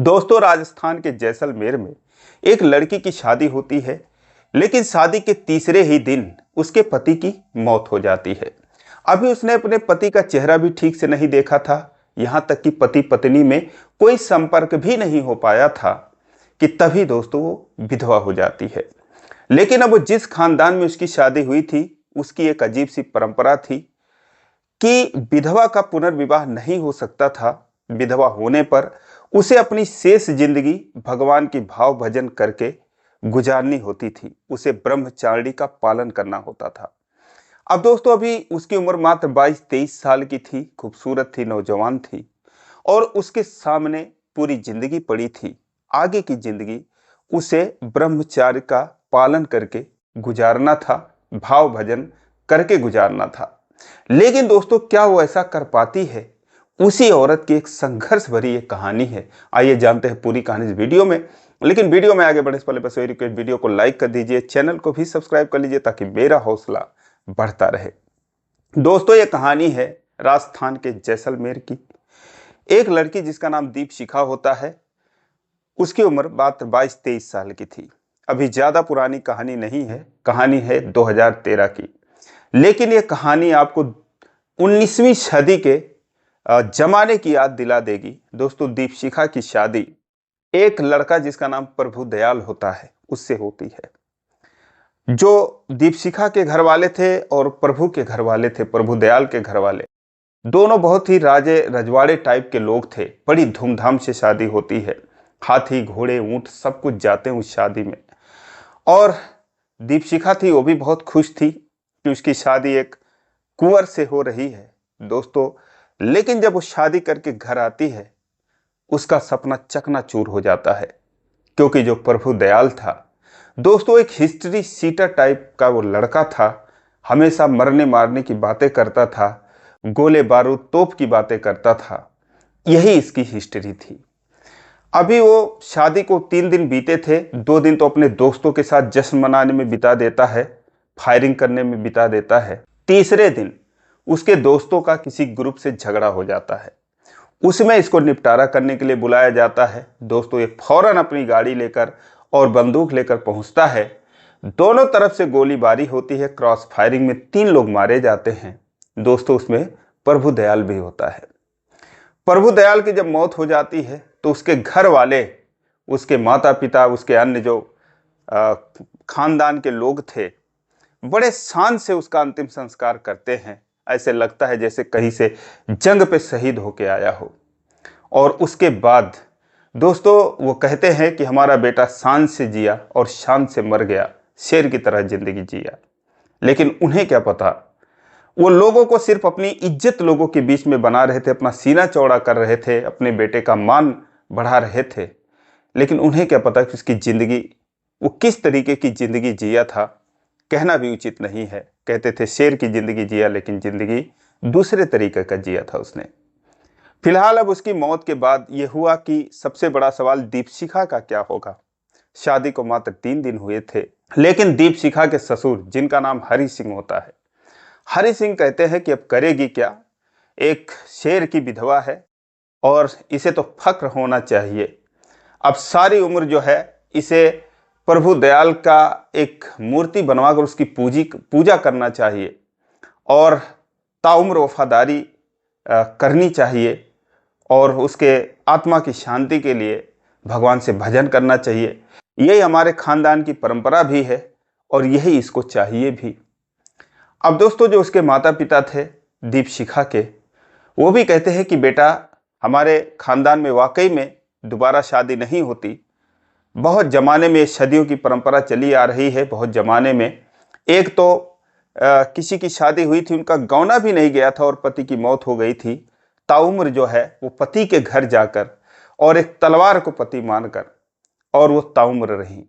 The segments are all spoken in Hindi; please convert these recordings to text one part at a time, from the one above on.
दोस्तों, राजस्थान के जैसलमेर में एक लड़की की शादी होती है, लेकिन शादी के तीसरे ही दिन उसके पति की मौत हो जाती है। अभी उसने अपने पति का चेहरा भी ठीक से नहीं देखा था, यहाँ तक कि पति पत्नी में कोई संपर्क भी नहीं हो पाया था कि तभी दोस्तों वो विधवा हो जाती है। लेकिन अब वो जिस खानदान में उसकी शादी हुई थी, उसकी एक अजीब सी परंपरा थी कि विधवा का पुनर्विवाह नहीं हो सकता था। विधवा होने पर उसे अपनी शेष जिंदगी भगवान की भाव भजन करके गुजारनी होती थी। उसे ब्रह्मचारिणी का पालन करना होता था। अब दोस्तों, अभी उसकी उम्र मात्र 22-23 साल की थी। खूबसूरत थी, नौजवान थी और उसके सामने पूरी जिंदगी पड़ी थी। आगे की जिंदगी उसे ब्रह्मचार्य का पालन करके गुजारना था, भाव भजन करके गुजारना था। लेकिन दोस्तों, क्या वो ऐसा कर पाती है? उसी औरत की एक संघर्ष भरी एक कहानी है। आइए जानते हैं पूरी कहानी इस वीडियो में। लेकिन वीडियो में आगे बढ़ने से पहले बस वही रिक्वेस्ट, वीडियो को लाइक कर दीजिए, चैनल को भी सब्सक्राइब कर लीजिए ताकि मेरा हौसला बढ़ता रहे। दोस्तों, ये कहानी है राजस्थान के जैसलमेर की। एक लड़की जिसका नाम दीपशिखा होता है, उसकी उम्र मात्र 22-23 साल की थी। अभी ज्यादा पुरानी कहानी नहीं है, कहानी है 2013 की। लेकिन ये कहानी आपको 19वीं सदी के जमाने की याद दिला देगी। दोस्तों, दीपशिखा की शादी एक लड़का जिसका नाम प्रभु दयाल होता है उससे होती है। जो दीपशिखा के घर वाले थे और प्रभु के घर वाले थे, प्रभु दयाल के घर वाले, दोनों बहुत ही राजे रजवाड़े टाइप के लोग थे। बड़ी धूमधाम से शादी होती है। हाथी घोड़े ऊंट सब कुछ जाते हैं उस शादी में। और दीपशिखा थी, वो भी बहुत खुश थी कि उसकी शादी एक कुंवर से हो रही है दोस्तों। लेकिन जब वो शादी करके घर आती है, उसका सपना चकनाचूर हो जाता है। क्योंकि जो प्रभु दयाल था दोस्तों, एक हिस्ट्री सीटर टाइप का वो लड़का था। हमेशा मरने मारने की बातें करता था, गोले बारूद तोप की बातें करता था। यही इसकी हिस्ट्री थी। अभी वो शादी को 3 दिन बीते थे। 2 दिन तो अपने दोस्तों के साथ जश्न मनाने में बिता देता है, फायरिंग करने में बिता देता है। तीसरे दिन उसके दोस्तों का किसी ग्रुप से झगड़ा हो जाता है। उसमें इसको निपटारा करने के लिए बुलाया जाता है। दोस्तों, ये फौरन अपनी गाड़ी लेकर और बंदूक लेकर पहुंचता है। दोनों तरफ से गोलीबारी होती है। क्रॉस फायरिंग में 3 लोग मारे जाते हैं। दोस्तों, उसमें प्रभु दयाल भी होता है। प्रभु दयाल की जब मौत हो जाती है तो उसके घर वाले, उसके माता पिता, उसके अन्य जो खानदान के लोग थे, बड़े शान से उसका अंतिम संस्कार करते हैं। ऐसे लगता है जैसे कहीं से जंग पे शहीद होके आया हो। और उसके बाद दोस्तों, वो कहते हैं कि हमारा बेटा शान से जिया और शान से मर गया, शेर की तरह जिंदगी जिया। लेकिन उन्हें क्या पता, वो लोगों को सिर्फ अपनी इज्जत लोगों के बीच में बना रहे थे, अपना सीना चौड़ा कर रहे थे, अपने बेटे का मान बढ़ा रहे थे। लेकिन उन्हें क्या पता कि उसकी जिंदगी, वो किस तरीके की जिंदगी जिया था, कहना भी उचित नहीं है। कहते थे शेर की जिंदगी जिया, लेकिन जिंदगी दूसरे तरीके का जिया था उसने। फिलहाल अब उसकी मौत के बाद यह हुआ कि सबसे बड़ा सवाल दीपशिखा का क्या होगा। शादी को मात्र 3 दिन हुए थे, लेकिन दीपशिखा के ससुर, जिनका नाम हरि सिंह होता है, हरि सिंह कहते हैं कि अब करेगी क्या, एक शेर की विधवा है और इसे तो फक्र होना चाहिए। अब सारी उम्र जो है इसे प्रभु दयाल का एक मूर्ति बनवाकर उसकी पूजा करना चाहिए और ताउम्र वफादारी करनी चाहिए और उसके आत्मा की शांति के लिए भगवान से भजन करना चाहिए। यही हमारे खानदान की परंपरा भी है और यही इसको चाहिए भी। अब दोस्तों, जो उसके माता पिता थे दीपशिखा के, वो भी कहते हैं कि बेटा, हमारे खानदान में वाकई में दोबारा शादी नहीं होती। बहुत जमाने में, सदियों की परंपरा चली आ रही है। बहुत जमाने में एक तो किसी की शादी हुई थी, उनका गौना भी नहीं गया था और पति की मौत हो गई थी। ताउम्र जो है वो पति के घर जाकर और एक तलवार को पति मानकर और वो ताउम्र रही।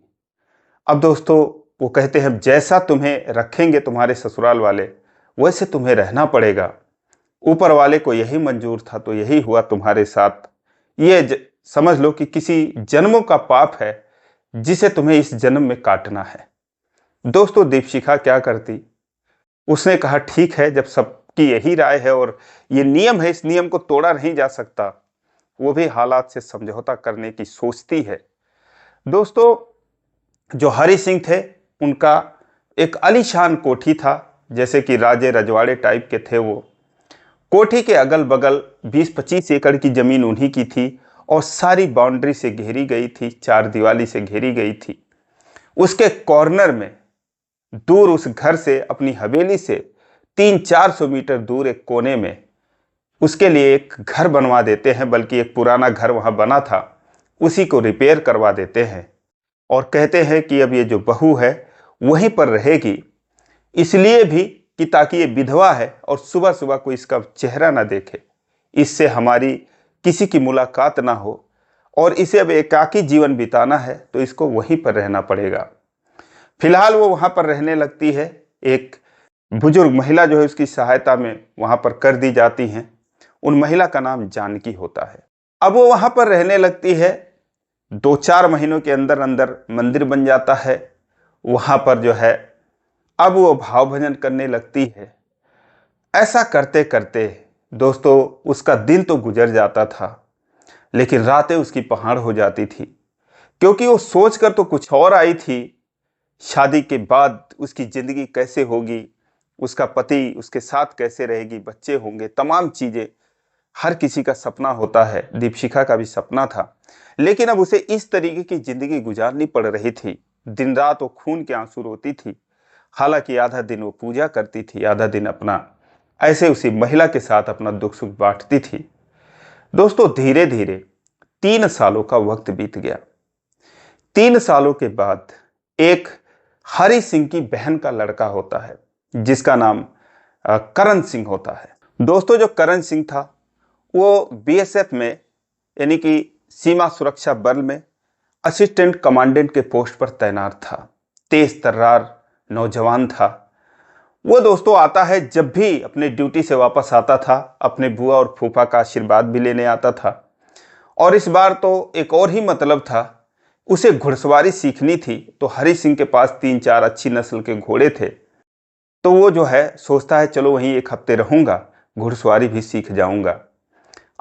अब दोस्तों, वो कहते हैं जैसा तुम्हें रखेंगे तुम्हारे ससुराल वाले, वैसे तुम्हें रहना पड़ेगा। ऊपर वाले को यही मंजूर था तो यही हुआ तुम्हारे साथ। ये समझ लो कि किसी जन्मों का पाप है जिसे तुम्हें इस जन्म में काटना है। दोस्तों, दीपशिखा क्या करती? उसने कहा ठीक है, जब सबकी यही राय है और ये नियम है, इस नियम को तोड़ा नहीं जा सकता, वो भी हालात से समझौता करने की सोचती है। दोस्तों, जो हरि सिंह थे उनका एक आलीशान कोठी था, जैसे कि राजे रजवाड़े टाइप के थे वो। कोठी के अगल बगल 20-25 एकड़ की जमीन उन्हीं की थी और सारी बाउंड्री से घेरी गई थी, चार दीवारी से घेरी गई थी। उसके कॉर्नर में दूर उस घर से, अपनी हवेली से 300-400 मीटर दूर एक कोने में उसके लिए एक घर बनवा देते हैं, बल्कि एक पुराना घर वहां बना था उसी को रिपेयर करवा देते हैं और कहते हैं कि अब ये जो बहू है वहीं पर रहेगी, इसलिए भी कि ताकि ये विधवा है और सुबह सुबह कोई इसका चेहरा ना देखे, इससे हमारी किसी की मुलाकात ना हो और इसे अब एकाकी जीवन बिताना है तो इसको वहीं पर रहना पड़ेगा। फिलहाल वो वहां पर रहने लगती है। एक बुजुर्ग महिला जो है उसकी सहायता में वहां पर कर दी जाती हैं। उन महिला का नाम जानकी होता है। अब वो वहां पर रहने लगती है। 2-4 महीनों के अंदर अंदर मंदिर बन जाता है। वहां पर जो है अब वो भाव भजन करने लगती है। ऐसा करते करते दोस्तों उसका दिन तो गुजर जाता था, लेकिन रातें उसकी पहाड़ हो जाती थी, क्योंकि वो सोचकर तो कुछ और आई थी। शादी के बाद उसकी जिंदगी कैसे होगी, उसका पति उसके साथ कैसे रहेगी, बच्चे होंगे, तमाम चीजें हर किसी का सपना होता है। दीपशिखा का भी सपना था, लेकिन अब उसे इस तरीके की जिंदगी गुजारनी पड़ रही थी। दिन रात वो खून के आंसू रोती थी। हालांकि आधा दिन वो पूजा करती थी, आधा दिन अपना ऐसे उसी महिला के साथ अपना दुख सुख बांटती थी। दोस्तों, धीरे धीरे 3 सालों का वक्त बीत गया। 3 सालों के बाद एक हरि सिंह की बहन का लड़का होता है, जिसका नाम करण सिंह होता है। दोस्तों, जो करण सिंह था वो बीएसएफ में, यानी कि सीमा सुरक्षा बल में असिस्टेंट कमांडेंट के पोस्ट पर तैनात था। तेज तर्रार नौजवान था वो। दोस्तों, आता है, जब भी अपने ड्यूटी से वापस आता था अपने बुआ और फूफा का आशीर्वाद भी लेने आता था। और इस बार तो एक और ही मतलब था, उसे घुड़सवारी सीखनी थी। तो हरि सिंह के पास 3-4 अच्छी नस्ल के घोड़े थे, तो वो जो है सोचता है चलो वहीं 1 हफ्ते रहूंगा, घुड़सवारी भी सीख जाऊंगा।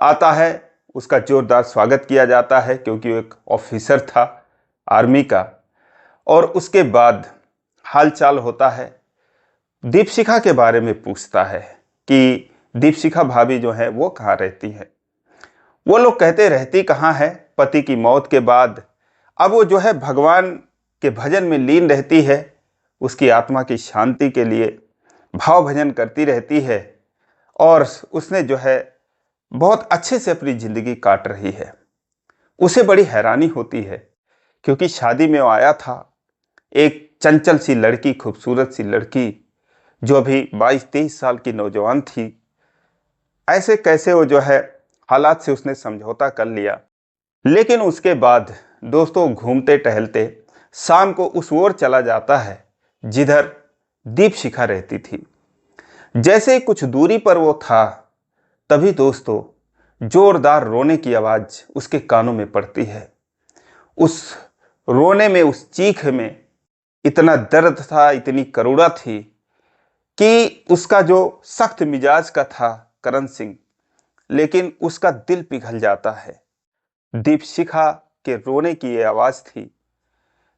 आता है, उसका जोरदार स्वागत किया जाता है, क्योंकि वो एक ऑफिसर था आर्मी का। और उसके बाद हालचाल होता है, दीपशिखा के बारे में पूछता है कि दीपशिखा भाभी जो है वो कहाँ रहती है। वो लोग कहते रहती कहाँ है, पति की मौत के बाद अब वो जो है भगवान के भजन में लीन रहती है। उसकी आत्मा की शांति के लिए भाव भजन करती रहती है और उसने जो है बहुत अच्छे से अपनी जिंदगी काट रही है। उसे बड़ी हैरानी होती है, क्योंकि शादी में वो आया था, एक चंचल सी लड़की, खूबसूरत सी लड़की जो अभी 22-23 साल की नौजवान थी। ऐसे कैसे वो जो है हालात से उसने समझौता कर लिया। लेकिन उसके बाद दोस्तों घूमते टहलते शाम को उस ओर चला जाता है जिधर दीपशिखा रहती थी। जैसे ही कुछ दूरी पर वो था, तभी दोस्तों जोरदार रोने की आवाज उसके कानों में पड़ती है। उस रोने में, उस चीख में इतना दर्द था, इतनी करुणा थी कि उसका जो सख्त मिजाज का था करण सिंह, लेकिन उसका दिल पिघल जाता है। दीपशिखा के रोने की ये आवाज थी।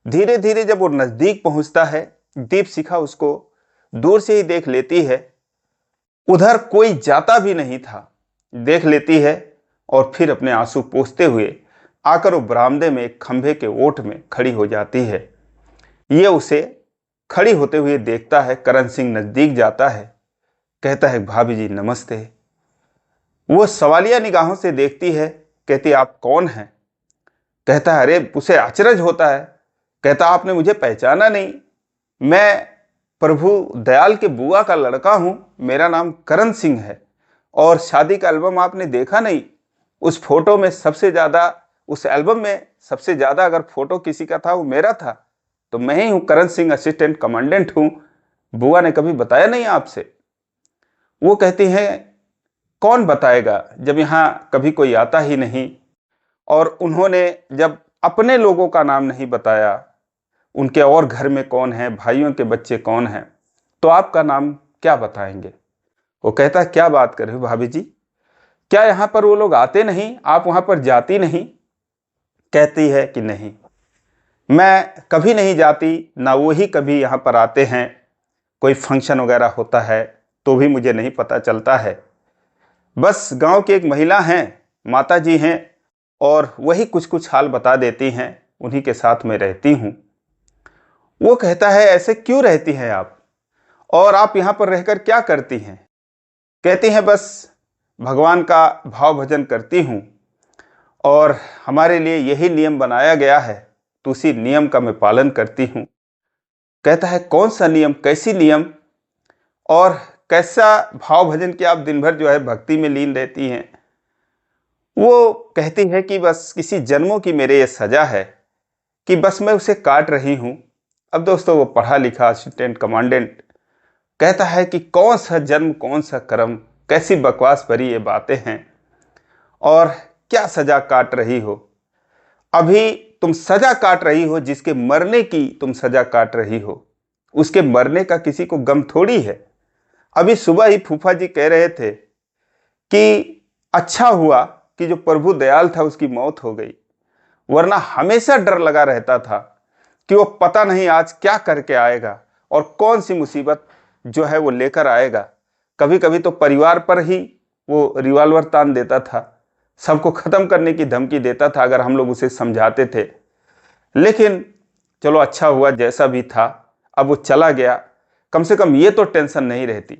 धीरे धीरे जब वो नजदीक पहुंचता है, दीपशिखा उसको दूर से ही देख लेती है। उधर कोई जाता भी नहीं था, देख लेती है और फिर अपने आंसू पोंछते हुए आकर वो बरामदे में एक खंभे के ओट में खड़ी हो जाती है। ये उसे खड़ी होते हुए देखता है। करण सिंह नजदीक जाता है, कहता है भाभी जी नमस्ते। वो सवालिया निगाहों से देखती है, कहती आप कौन हैं? कहता है, अरे, उसे अचरज होता है। कहता आपने मुझे पहचाना नहीं, मैं प्रभु दयाल के बुआ का लड़का हूं, मेरा नाम करण सिंह है। और शादी का एल्बम आपने देखा नहीं? उस फोटो में सबसे ज्यादा, उस एल्बम में सबसे ज्यादा अगर फोटो किसी का था वो मेरा था, तो मैं ही हूं, करण सिंह, असिस्टेंट कमांडेंट हूं। बुआ ने कभी बताया नहीं आपसे? वो कहती हैं कौन बताएगा जब यहां कभी कोई आता ही नहीं। और उन्होंने जब अपने लोगों का नाम नहीं बताया, उनके और घर में कौन है, भाइयों के बच्चे कौन हैं, तो आपका नाम क्या बताएंगे? वो कहता है क्या बात कर रहे हो भाभी जी, क्या यहाँ पर वो लोग आते नहीं, आप वहाँ पर जाती नहीं? कहती है कि नहीं, मैं कभी नहीं जाती, ना वो ही कभी यहाँ पर आते हैं। कोई फंक्शन वगैरह होता है तो भी मुझे नहीं पता चलता है। बस गांव की एक महिला हैं, माता जी हैं, और वही कुछ कुछ हाल बता देती हैं, उन्हीं के साथ में रहती हूँ। वो कहता है, ऐसे क्यों रहती हैं आप, और आप यहाँ पर रहकर क्या करती हैं? कहती हैं, बस भगवान का भाव भजन करती हूँ, और हमारे लिए यही नियम बनाया गया है, तो उसी नियम का मैं पालन करती हूँ। कहता है, कौन सा नियम, कैसी नियम, और कैसा भाव भजन कि आप दिन भर जो है भक्ति में लीन रहती हैं? वो कहती है कि बस किसी जन्मों की मेरे ये सजा है कि बस मैं उसे काट रही हूँ। अब दोस्तों, वो पढ़ा लिखा असिस्टेंट कमांडेंट कहता है कि कौन सा जन्म, कौन सा कर्म, कैसी बकवास भरी ये बातें हैं, और क्या सजा काट रही हो? अभी तुम सजा काट रही हो जिसके मरने की तुम सजा काट रही हो, उसके मरने का किसी को गम थोड़ी है। अभी सुबह ही फूफा जी कह रहे थे कि अच्छा हुआ कि जो प्रभु दयाल था उसकी मौत हो गई, वरना हमेशा डर लगा रहता था कि वो पता नहीं आज क्या करके आएगा और कौन सी मुसीबत जो है वो लेकर आएगा। कभी कभी तो परिवार पर ही वो रिवॉल्वर तान देता था, सबको खत्म करने की धमकी देता था अगर हम लोग उसे समझाते थे। लेकिन चलो, अच्छा हुआ जैसा भी था, अब वो चला गया, कम से कम ये तो टेंशन नहीं रहती।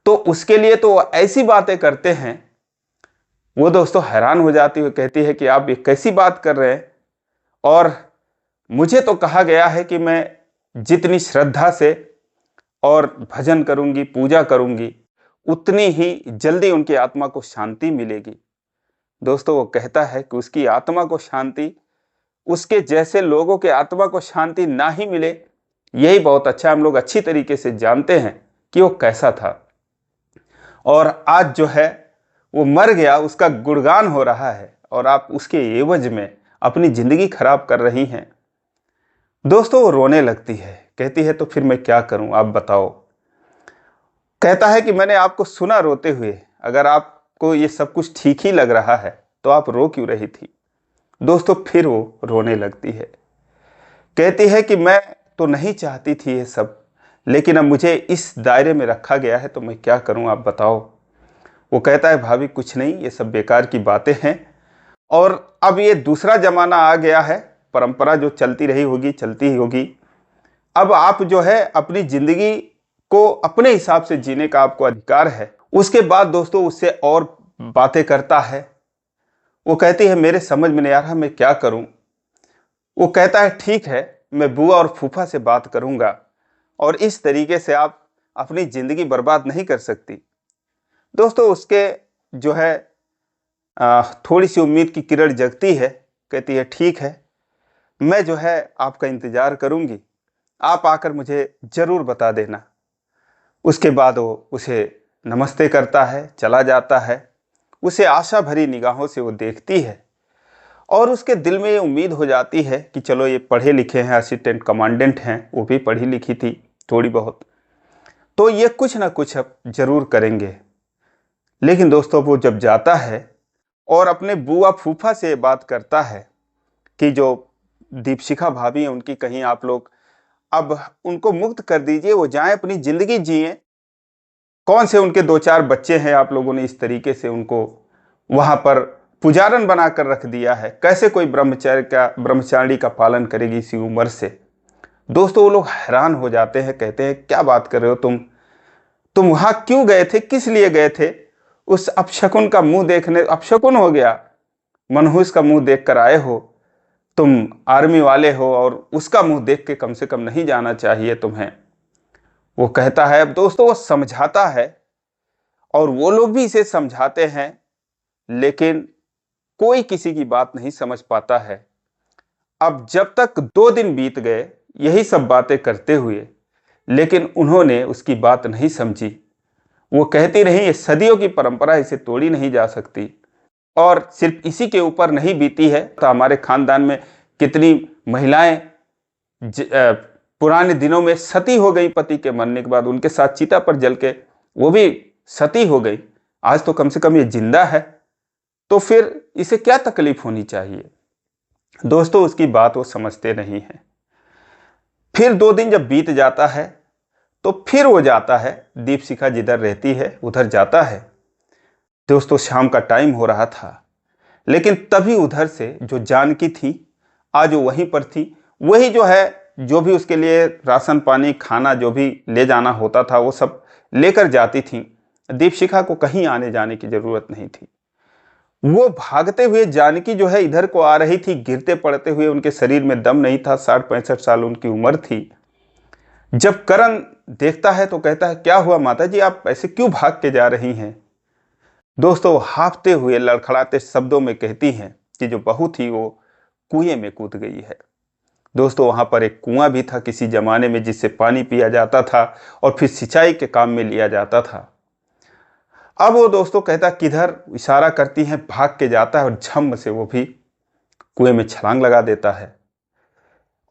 तो उसके लिए तो ऐसी बातें करते हैं, वो दोस्तों हैरान हो जाती है, कहती है कि आप ये कैसी बात कर रहे हैं, और मुझे तो कहा गया है कि मैं जितनी श्रद्धा से और भजन करूंगी, पूजा करूंगी, उतनी ही जल्दी उनकी आत्मा को शांति मिलेगी। दोस्तों, वो कहता है कि उसकी आत्मा को शांति, उसके जैसे लोगों के आत्मा को शांति ना ही मिले, यही बहुत अच्छा। हम लोग अच्छी तरीके से जानते हैं कि वो कैसा था, और आज जो है वो मर गया, उसका गुणगान हो रहा है, और आप उसके एवज में अपनी जिंदगी खराब कर रही हैं। दोस्तों, वो रोने लगती है, कहती है, तो फिर मैं क्या करूं, आप बताओ। कहता है कि मैंने आपको सुना रोते हुए, अगर आपको ये सब कुछ ठीक ही लग रहा है तो आप रो क्यों रही थी? दोस्तों, फिर वो रोने लगती है, कहती है कि मैं तो नहीं चाहती थी ये सब, लेकिन अब मुझे इस दायरे में रखा गया है तो मैं क्या करूं, आप बताओ। वो कहता है, भाभी कुछ नहीं, ये सब बेकार की बातें हैं, और अब ये दूसरा जमाना आ गया है, परंपरा जो चलती रही होगी चलती ही होगी। अब आप जो है अपनी जिंदगी को अपने हिसाब से जीने का आपको अधिकार है। उसके बाद दोस्तों उससे और बातें करता है। वो कहती है, मेरे समझ में नहीं आ रहा मैं क्या करूं। वो कहता है, ठीक है, मैं बुआ और फूफा से बात करूंगा, और इस तरीके से आप अपनी जिंदगी बर्बाद नहीं कर सकती। दोस्तों, उसके जो है थोड़ी सी उम्मीद की किरण जगती है। कहती है, ठीक है, मैं जो है आपका इंतजार करूंगी, आप आकर मुझे जरूर बता देना। उसके बाद वो उसे नमस्ते करता है, चला जाता है। उसे आशा भरी निगाहों से वो देखती है, और उसके दिल में ये उम्मीद हो जाती है कि चलो, ये पढ़े लिखे हैं, असिस्टेंट कमांडेंट हैं, वो भी पढ़ी लिखी थी थोड़ी बहुत, तो ये कुछ ना कुछ अब जरूर करेंगे। लेकिन दोस्तों, वो जब जाता है और अपने बुआ फूफा से बात करता है कि जो दीपशिखा भाभी हैं उनकी कहीं आप लोग अब उनको मुक्त कर दीजिए, वो जाएं अपनी जिंदगी जिए। कौन से उनके 2-4 बच्चे हैं, आप लोगों ने इस तरीके से उनको वहां पर पुजारन बनाकर रख दिया है, कैसे कोई ब्रह्मचारी का पालन करेगी इसी उम्र से? दोस्तों, वो लोग हैरान हो जाते हैं, कहते हैं, क्या बात कर रहे हो तुम वहां क्यों गए थे, किस लिए गए थे? उस अपशकुन का मुंह देखने, अपशकुन हो गया, मनहूस का मुंह देख कर आए हो, तुम आर्मी वाले हो, और उसका मुंह देख के कम से कम नहीं जाना चाहिए तुम्हें। वो कहता है, अब दोस्तों वो समझाता है, और वो लोग भी इसे समझाते हैं, लेकिन कोई किसी की बात नहीं समझ पाता है। अब जब तक 2 दिन बीत गए यही सब बातें करते हुए, लेकिन उन्होंने उसकी बात नहीं समझी। वो कहती रही, ये सदियों की परंपरा, इसे तोड़ी नहीं जा सकती। और सिर्फ इसी के ऊपर नहीं बीती है, तो हमारे खानदान में कितनी महिलाएं पुराने दिनों में सती हो गई, पति के मरने के बाद उनके साथ चिता पर जल के वो भी सती हो गई। आज तो कम से कम ये जिंदा है, तो फिर इसे क्या तकलीफ होनी चाहिए। दोस्तों उसकी बात वो समझते नहीं हैं। फिर 2 दिन जब बीत जाता है तो फिर वो जाता है, दीपशिखा जिधर रहती है उधर जाता है। दोस्तों शाम का टाइम हो रहा था, लेकिन तभी उधर से जो जानकी थी, आज वो वहीं पर थी। वही जो है, जो भी उसके लिए राशन पानी खाना जो भी ले जाना होता था वो सब लेकर जाती थी। दीपशिखा को कहीं आने जाने की जरूरत नहीं थी। वो भागते हुए जानकी जो है इधर को आ रही थी, गिरते पड़ते हुए, उनके शरीर में दम नहीं था, 60-65 साल उनकी उम्र थी। जब करण देखता है तो कहता है, क्या हुआ माता जी, आप ऐसे क्यों भाग के जा रही हैं। दोस्तों हाफते हुए लड़खड़ाते शब्दों में कहती हैं कि जो बहू थी वो कुएं में कूद गई है। दोस्तों वहां पर एक कुआं भी था किसी जमाने में, जिससे पानी पिया जाता था और फिर सिंचाई के काम में लिया जाता था। अब वो दोस्तों कहता किधर, इशारा करती हैं, भाग के जाता है और झम से वो भी कुएं में छलांग लगा देता है।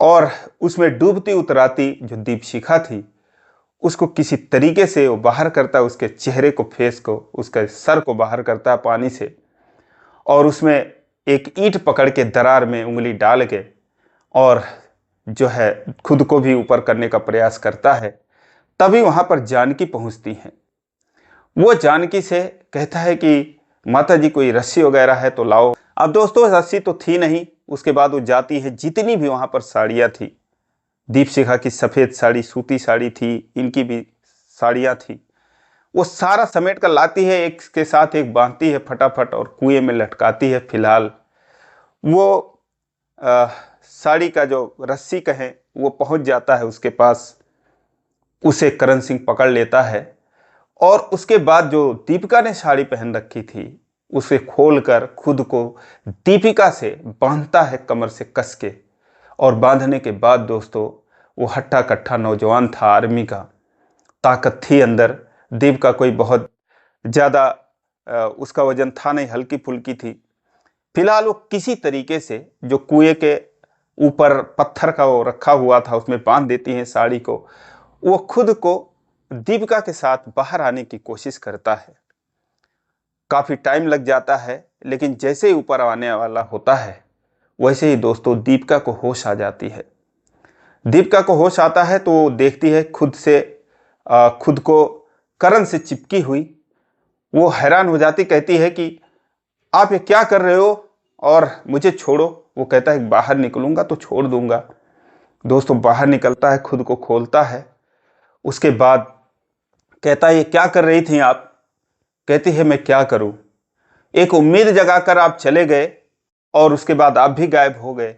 और उसमें डूबती उतराती जो दीपशिखा थी उसको किसी तरीके से वो बाहर करता है, उसके चेहरे को, फेस को, उसके सर को बाहर करता है पानी से, और उसमें एक ईंट पकड़ के दरार में उंगली डाल के और जो है खुद को भी ऊपर करने का प्रयास करता है। तभी वहां पर जानकी पहुंचती हैं। वो जानकी से कहता है कि माता जी कोई रस्सी वगैरह है तो लाओ। अब दोस्तों रस्सी तो थी नहीं। उसके बाद वो जाती है, जितनी भी वहां पर साड़ियां थी, दीपशिखा की सफेद साड़ी, सूती साड़ी थी, इनकी भी साड़ियां थी, वो सारा समेट कर लाती है, एक के साथ एक बांधती है फटाफट और कुएं में लटकाती है। फिलहाल वो साड़ी का जो रस्सी कहें वो पहुंच जाता है उसके पास, उसे करण सिंह पकड़ लेता है और उसके बाद जो दीपिका ने साड़ी पहन रखी थी उसे खोलकर खुद को दीपिका से बांधता है, कमर से कस के। और बांधने के बाद दोस्तों वो हट्टा कट्ठा नौजवान था, आर्मी का, ताकत थी अंदर। दीपिका कोई बहुत ज़्यादा उसका वजन था नहीं, हल्की फुल्की थी। फिलहाल वो किसी तरीके से जो कुएं के ऊपर पत्थर का वो रखा हुआ था उसमें बांध देती हैं साड़ी को। वो खुद को दीपिका के साथ बाहर आने की कोशिश करता है। काफ़ी टाइम लग जाता है, लेकिन जैसे ही ऊपर आने वाला होता है वैसे ही दोस्तों दीपिका को होश आ जाती है। दीपिका को होश आता है तो वो देखती है खुद को करण से चिपकी हुई। वो हैरान हो जाती, कहती है कि आप ये क्या कर रहे हो और मुझे छोड़ो। वो कहता है बाहर निकलूंगा तो छोड़ दूंगा। दोस्तों बाहर निकलता है, खुद को खोलता है। उसके बाद कहता है ये क्या कर रही थी आप। कहती है मैं क्या करूं, एक उम्मीद जगाकर आप चले गए और उसके बाद आप भी गायब हो गए।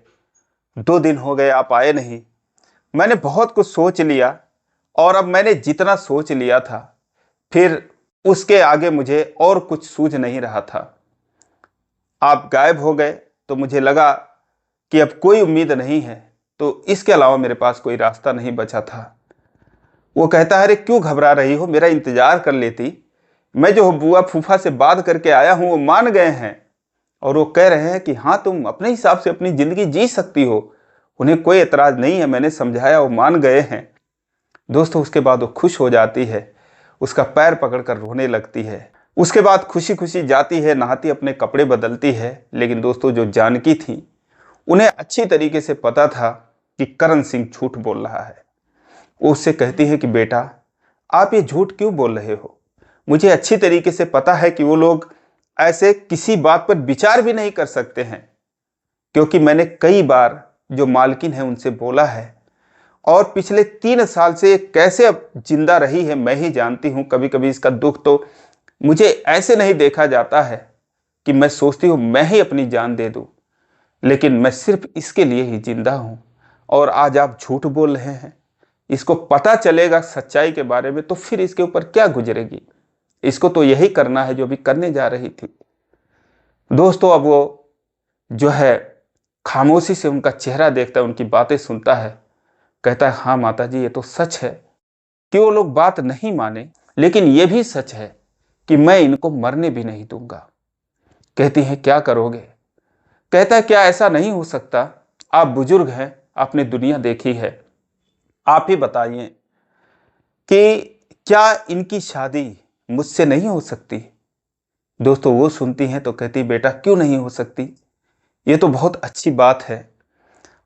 2 दिन हो गए आप आए नहीं। मैंने बहुत कुछ सोच लिया और अब मैंने जितना सोच लिया था फिर उसके आगे मुझे और कुछ सूझ नहीं रहा था। आप गायब हो गए तो मुझे लगा कि अब कोई उम्मीद नहीं है, तो इसके अलावा मेरे पास कोई रास्ता नहीं बचा था। वो कहता है अरे क्यों घबरा रही हो, मेरा इंतजार कर लेती। मैं जो बुआ फूफा से बात करके आया हूं वो मान गए हैं और वो कह रहे हैं कि हाँ तुम अपने हिसाब से अपनी जिंदगी जी सकती हो, उन्हें कोई एतराज नहीं है, मैंने समझाया, वो मान गए हैं। दोस्तों उसके बाद वो खुश हो जाती है, उसका पैर पकड़कर रोने लगती है। उसके बाद खुशी खुशी जाती है, नहाती, अपने कपड़े बदलती है। लेकिन दोस्तों जो जानकी थी उन्हें अच्छी तरीके से पता था कि करण सिंह झूठ बोल रहा है। वो उससे कहती है कि बेटा आप ये झूठ क्यों बोल रहे हो, मुझे अच्छी तरीके से पता है कि वो लोग ऐसे किसी बात पर विचार भी नहीं कर सकते हैं, क्योंकि मैंने कई बार जो मालकिन है उनसे बोला है और पिछले 3 साल से कैसे अब जिंदा रही है मैं ही जानती हूँ। कभी कभी इसका दुख तो मुझे ऐसे नहीं देखा जाता है कि मैं सोचती हूँ मैं ही अपनी जान दे दूँ, लेकिन मैं सिर्फ इसके लिए ही जिंदा हूँ। और आज आप झूठ बोल रहे हैं, इसको पता चलेगा सच्चाई के बारे में तो फिर इसके ऊपर क्या गुजरेगी। इसको तो यही करना है जो भी करने जा रही थी। दोस्तों अब वो जो है खामोशी से उनका चेहरा देखता है, उनकी बातें सुनता है। कहता है हाँ माता जी ये तो सच है कि वो लोग बात नहीं माने, लेकिन ये भी सच है कि मैं इनको मरने भी नहीं दूंगा। कहती है क्या करोगे। कहता है क्या ऐसा नहीं हो सकता, आप बुजुर्ग हैं, आपने दुनिया देखी है, आप ही बताइए कि क्या इनकी शादी मुझसे नहीं हो सकती। दोस्तों वो सुनती हैं तो कहती बेटा क्यों नहीं हो सकती, ये तो बहुत अच्छी बात है,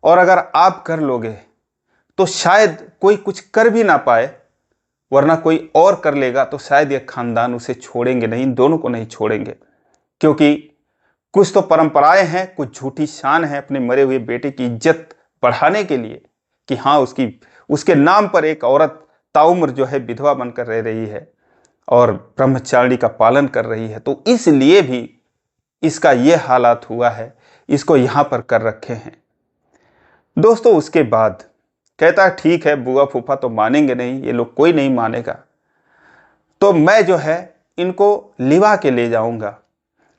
और अगर आप कर लोगे तो शायद कोई कुछ कर भी ना पाए, वरना कोई और कर लेगा तो शायद ये खानदान उसे छोड़ेंगे नहीं, इन दोनों को नहीं छोड़ेंगे। क्योंकि कुछ तो परंपराएं हैं, कुछ झूठी शान है अपने मरे हुए बेटे की इज्जत बढ़ाने के लिए कि हाँ उसके नाम पर एक औरत ताउम्र जो है विधवा बनकर रह रही है और ब्रह्मचारिणी का पालन कर रही है, तो इसलिए भी इसका ये हालात हुआ है, इसको यहाँ पर कर रखे हैं। दोस्तों उसके बाद कहता है ठीक है, बुआ फूफा तो मानेंगे नहीं, ये लोग कोई नहीं मानेगा, तो मैं जो है इनको लिवा के ले जाऊंगा।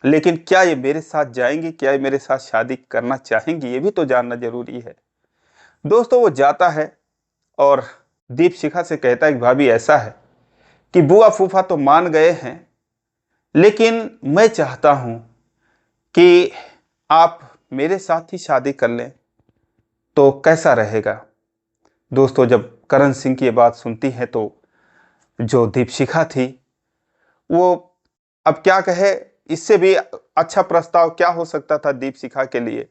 लेकिन क्या ये मेरे साथ जाएंगी, क्या ये मेरे साथ शादी करना चाहेंगी, ये भी तो जानना जरूरी है। दोस्तों वो जाता है और दीपशिखा से कहता है कि भाभी ऐसा है कि बुआ फूफा तो मान गए हैं, लेकिन मैं चाहता हूं कि आप मेरे साथ ही शादी कर लें, तो कैसा रहेगा। दोस्तों जब करण सिंह की ये बात सुनती है तो जो दीपशिखा थी वो अब क्या कहे, इससे भी अच्छा प्रस्ताव क्या हो सकता था दीपशिखा के लिए।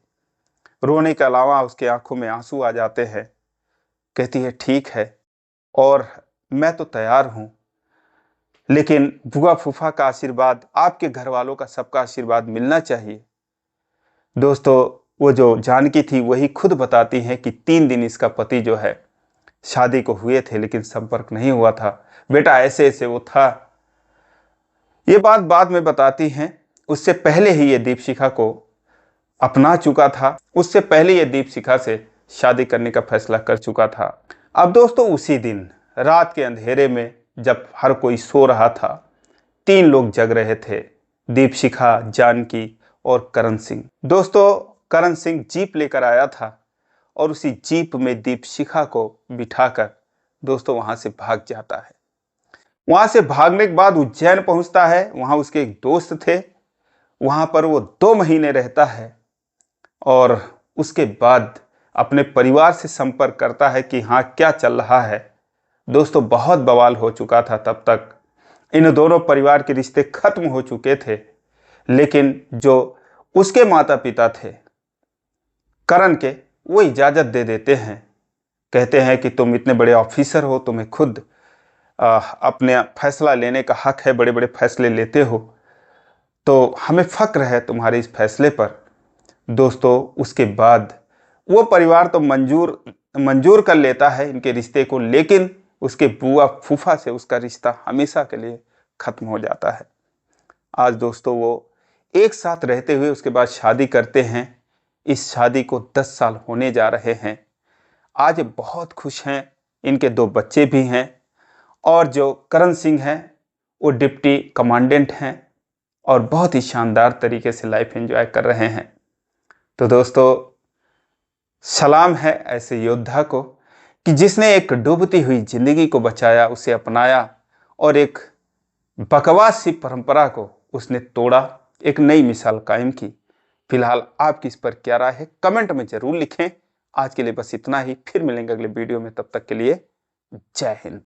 रोने के अलावा उसके आंखों में आंसू आ जाते हैं। कहती है ठीक है और मैं तो तैयार हूं, लेकिन बुआ फूफा का आशीर्वाद, आपके घर वालों का सबका आशीर्वाद मिलना चाहिए। दोस्तों वो जो जानकी थी वही खुद बताती है कि 3 दिन इसका पति जो है शादी को हुए थे लेकिन संपर्क नहीं हुआ था, बेटा ऐसे ऐसे वो था। ये बात बाद में बताती हैं, उससे पहले ही ये दीपशिखा को अपना चुका था, उससे पहले ये दीपशिखा से शादी करने का फैसला कर चुका था। अब दोस्तों उसी दिन रात के अंधेरे में जब हर कोई सो रहा था, 3 लोग जग रहे थे, दीपशिखा, जानकी और करण सिंह। दोस्तों करण सिंह जीप लेकर आया था और उसी जीप में दीपशिखा को बिठाकर दोस्तों वहां से भाग जाता है। वहां से भागने के बाद उज्जैन पहुंचता है, वहां उसके एक दोस्त थे, वहां पर वो 2 महीने रहता है और उसके बाद अपने परिवार से संपर्क करता है कि हाँ क्या चल रहा है। दोस्तों बहुत बवाल हो चुका था, तब तक इन दोनों परिवार के रिश्ते खत्म हो चुके थे, लेकिन जो उसके माता पिता थे करण के, वो इजाज़त दे देते हैं। कहते हैं कि तुम इतने बड़े ऑफिसर हो, तुम्हें खुद अपने फैसला लेने का हक है, बड़े बड़े फैसले लेते हो, तो हमें फक्र है तुम्हारे इस फैसले पर। दोस्तों उसके बाद वो परिवार तो मंजूर कर लेता है इनके रिश्ते को, लेकिन उसके बुआ फूफा से उसका रिश्ता हमेशा के लिए खत्म हो जाता है। आज दोस्तों वो एक साथ रहते हुए उसके बाद शादी करते हैं। इस शादी को 10 साल होने जा रहे हैं। आज बहुत खुश हैं, इनके 2 बच्चे भी हैं और जो करण सिंह हैं वो डिप्टी कमांडेंट हैं और बहुत ही शानदार तरीके से लाइफ एंजॉय कर रहे हैं। तो दोस्तों सलाम है ऐसे योद्धा को कि जिसने एक डूबती हुई जिंदगी को बचाया, उसे अपनाया और एक बकवास सी परंपरा को उसने तोड़ा, एक नई मिसाल कायम की। फिलहाल आपकी इस पर क्या राय है कमेंट में जरूर लिखें। आज के लिए बस इतना ही, फिर मिलेंगे अगले वीडियो में, तब तक के लिए जय हिंद।